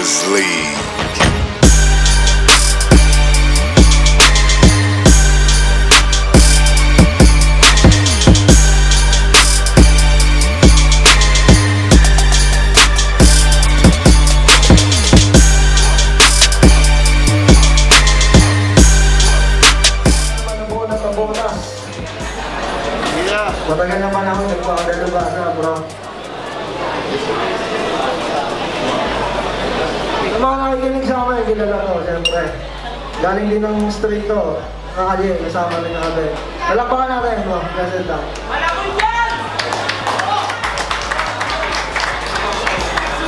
Champions League. Matagal naman ako nagpakadalubasa, bro. Yung mga nakikinig sa akin, kilala ko, siyempre. Galing din ng street to. Nakali, kasama rin natin. Palakpakan natin, bro. Present lang. Malakot yan!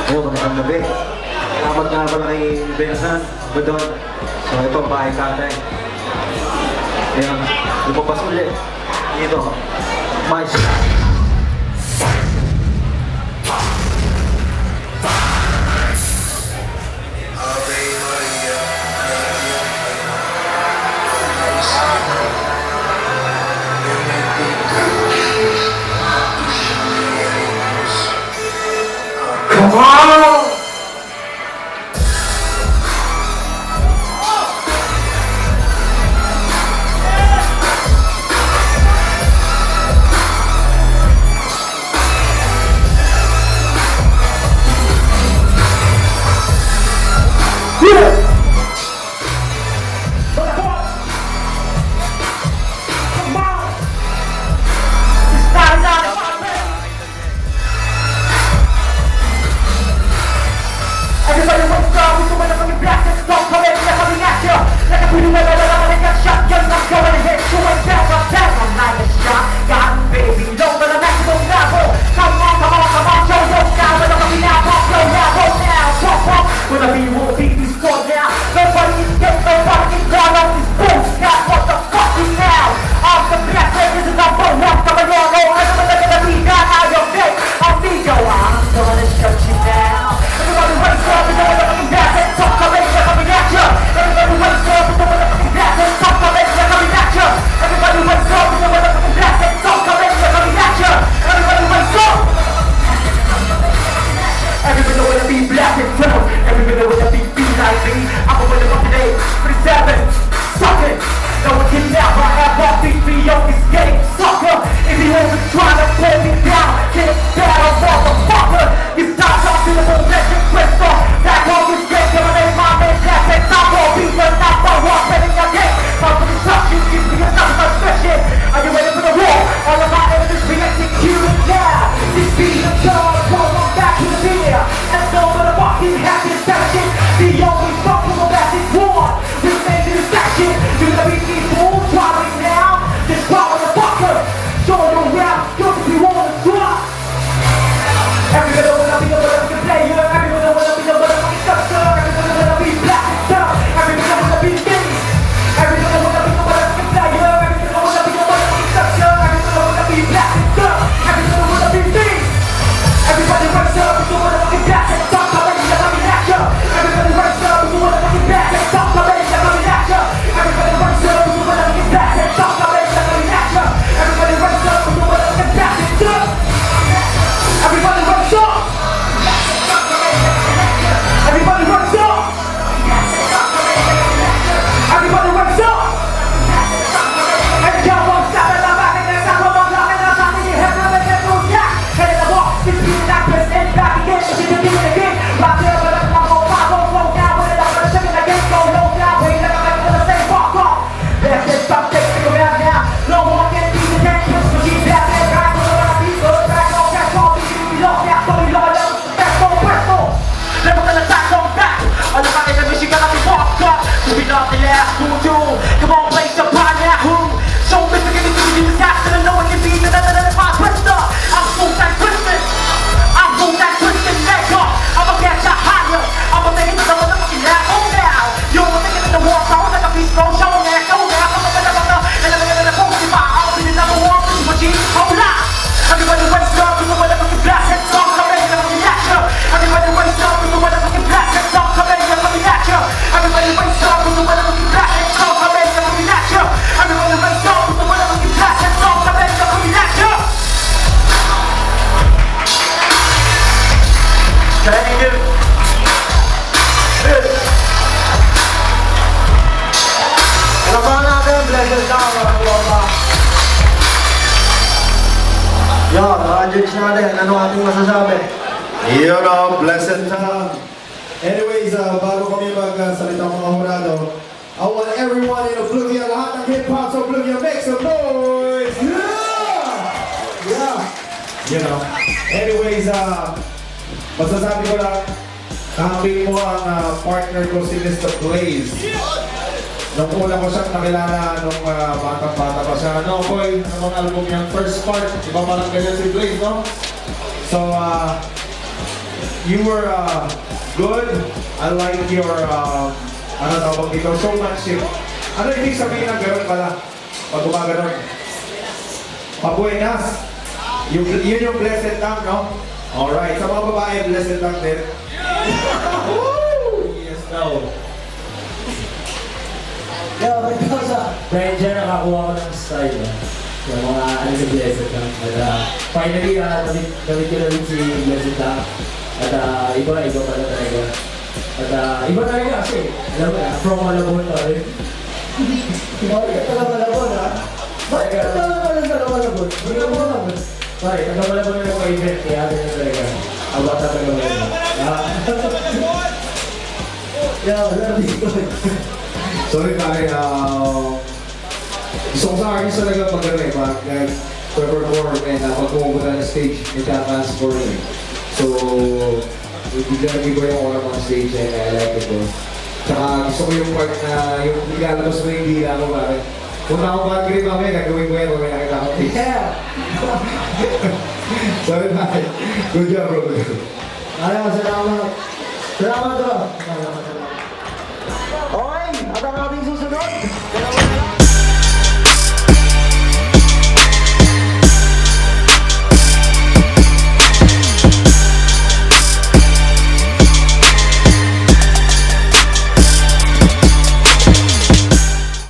Ayun, magandang gabi. Salamat nga pala kay Benson, Badon. So ito, bahay katay. Ayan, lumapas ulit. Dito, mais. Come on! Everybody raise up, Yan, mga judge natin, ano ating masasabi? Yun o, blessed time. Anyways, bago kami magsalita mga hurado, I want everyone in Oblivion, lahat ng hip-hop sa Oblivion, make some noise! Yeah! Yeah! You know, anyways, masasabi ko lang, kambing mo ang partner ko si Mr. Blaze. Nung una ko siyang nakilala nung batang-bata pa siya. Ano, boy? Ano bang album niyang first part? Iba parang ganyan si Blaze, no? So, you were good. I like your, ano tawag dito, showmanship. Ano ibig sabihin ng gano'n pala? Pag gumaganon. Pabuenas. Yun yung blessed tongue, no? Alright. Sa mga babae, blessed tongue din. Woo! Yes, no. Yo, may kausa. Dahil dyan nakakuha ko ng style. Yung mga ano sa Blessed lang. At finally, damit ko na rin si Blessed lang. At iba pala talaga. At iba talaga kasi, alam mo na, from Malabon pa rin. Bakit ka taga Malabon, ha? Bakit ka taga Malabon? Hindi mo naman. Sorry, taga Malabon na lang event kaya din na talaga. Abata taga Malabon. Yo, love you. Sorry pare, gusto ko sa artist talaga mag-perform and pag pumunta ng stage, may transform eh. So, bigla ko yung oras ng stage and I like it though. Tsaka gusto ko yung part na yung ilalabas mo yung dila ko pare. Kung ako bad grade mamaya, gagawin ko yan pag may nakita ko. Yeah! Sorry pare. Good job bro. Salamat. Salamat bro. Okay, at ang ating